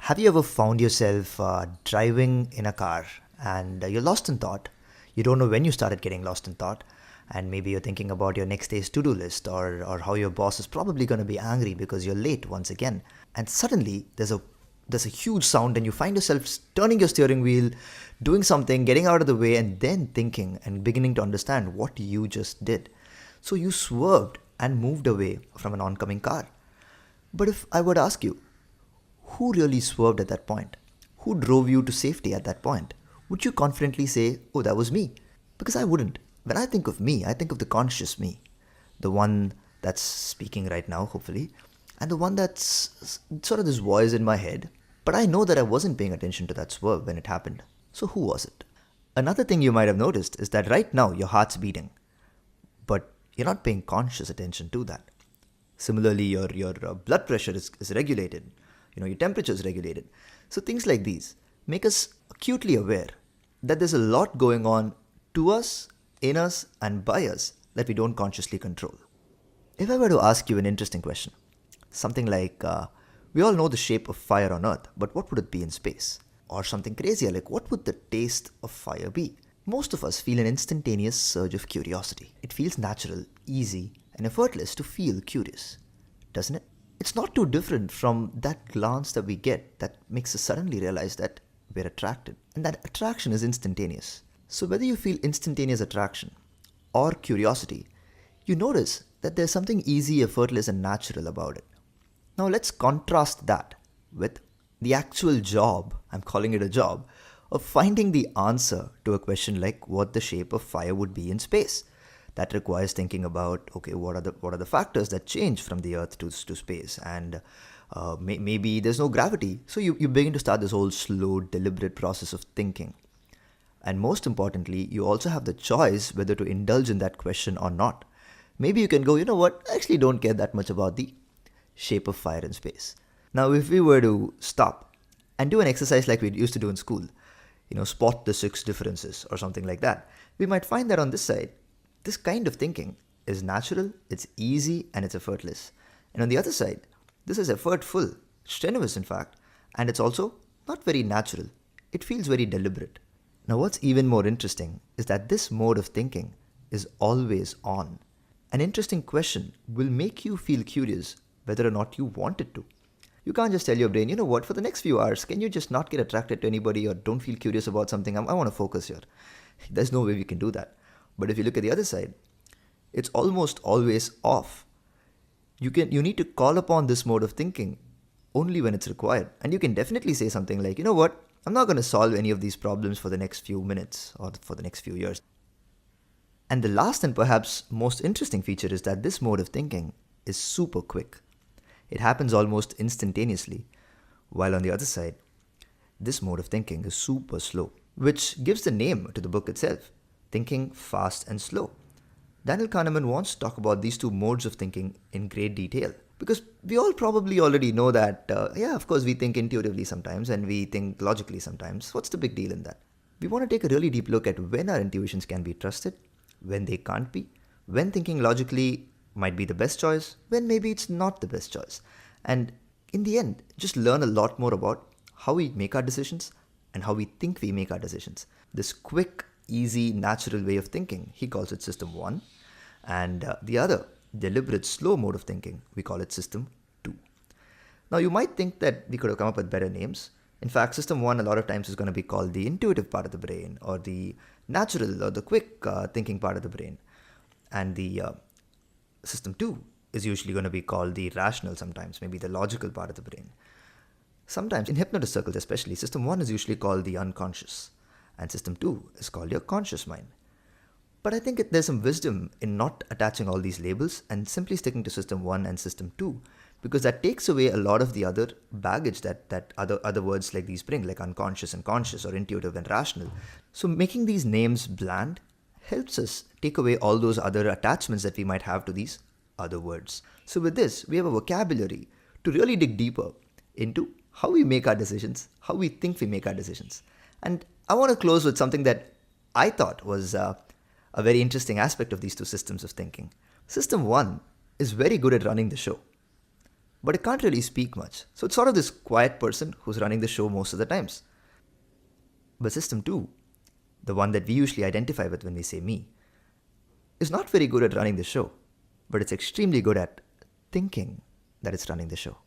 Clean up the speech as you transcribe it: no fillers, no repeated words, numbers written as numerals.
Have you ever found yourself driving in a car and you're lost in thought? You don't know when you started getting lost in thought, and maybe you're thinking about your next day's to do list or how your boss is probably going to be angry because you're late once again. And suddenly there's a huge sound, and you find yourself turning your steering wheel, doing something, getting out of the way, and then thinking and beginning to understand what you just did. So you swerved and moved away from an oncoming car. But if I were to ask you, who really swerved at that point? Who drove you to safety at that point? Would you confidently say, oh, that was me? Because I wouldn't. When I think of me, I think of the conscious me, the one that's speaking right now, hopefully, and the one that's sort of this voice in my head. But I know that I wasn't paying attention to that swerve when it happened. So who was it? Another thing you might have noticed is that right now your heart's beating, but you're not paying conscious attention to that. Similarly, your blood pressure is regulated. Your temperature is regulated. So things like these make us acutely aware that there's a lot going on to us, in us, and by us that we don't consciously control. If I were to ask you an interesting question, something like, we all know the shape of fire on Earth, but what would it be in space? Or something crazier like, what would the taste of fire be? Most of us feel an instantaneous surge of curiosity. It feels natural, easy, and effortless to feel curious, doesn't it? It's not too different from that glance that we get that makes us suddenly realize that we're attracted. And that attraction is instantaneous. So whether you feel instantaneous attraction or curiosity, you notice that there's something easy, effortless, and natural about it. Now let's contrast that with the actual job, I'm calling it a job, of finding the answer to a question like what the shape of fire would be in space. That requires thinking about, okay, what are the factors that change from the Earth to space, and maybe there's no gravity. So you begin to start this whole slow, deliberate process of thinking. And most importantly, you also have the choice whether to indulge in that question or not. Maybe you can go, you know what, I actually don't care that much about the shape of fire in space. Now, if we were to stop and do an exercise like we used to do in school, spot the six differences or something like that, we might find that on this side, this kind of thinking is natural, it's easy, and it's effortless. And on the other side, this is effortful, strenuous in fact, and it's also not very natural. It feels very deliberate. Now, what's even more interesting is that this mode of thinking is always on. An interesting question will make you feel curious whether or not you want it to. You can't just tell your brain, you know what, for the next few hours, can you just not get attracted to anybody or don't feel curious about something? I want to focus here. There's no way we can do that. But if you look at the other side, it's almost always off. You need to call upon this mode of thinking only when it's required. And you can definitely say something like, you know what, I'm not going to solve any of these problems for the next few minutes or for the next few years. And the last and perhaps most interesting feature is that this mode of thinking is super quick. It happens almost instantaneously, while on the other side, this mode of thinking is super slow, which gives the name to the book itself, Thinking Fast and Slow. Daniel Kahneman wants to talk about these two modes of thinking in great detail, because we all probably already know that, of course, we think intuitively sometimes and we think logically sometimes. What's the big deal in that? We want to take a really deep look at when our intuitions can be trusted, when they can't be, when thinking logically might be the best choice, when maybe it's not the best choice. And in the end, just learn a lot more about how we make our decisions and how we think we make our decisions. This quick, easy, natural way of thinking, he calls it System 1. And the other, deliberate, slow mode of thinking, we call it System 2. Now, you might think that we could have come up with better names. In fact, System 1 a lot of times is going to be called the intuitive part of the brain, or the natural or the quick thinking part of the brain. And the System 2 is usually going to be called the rational sometimes, maybe the logical part of the brain. Sometimes, in hypnotist circles especially, System 1 is usually called the unconscious, and System 2 is called your conscious mind. But I think there's some wisdom in not attaching all these labels and simply sticking to System 1 and System 2, because that takes away a lot of the other baggage that other words like these bring, like unconscious and conscious, or intuitive and rational. So making these names bland helps us take away all those other attachments that we might have to these other words. So with this, we have a vocabulary to really dig deeper into how we make our decisions, how we think we make our decisions. And I want to close with something that I thought was a very interesting aspect of these two systems of thinking. System 1 is very good at running the show. but it can't really speak much. So it's sort of this quiet person who's running the show most of the times. But system 2, the one that we usually identify with when we say me, is not very good at running the show, but it's extremely good at thinking that it's running the show.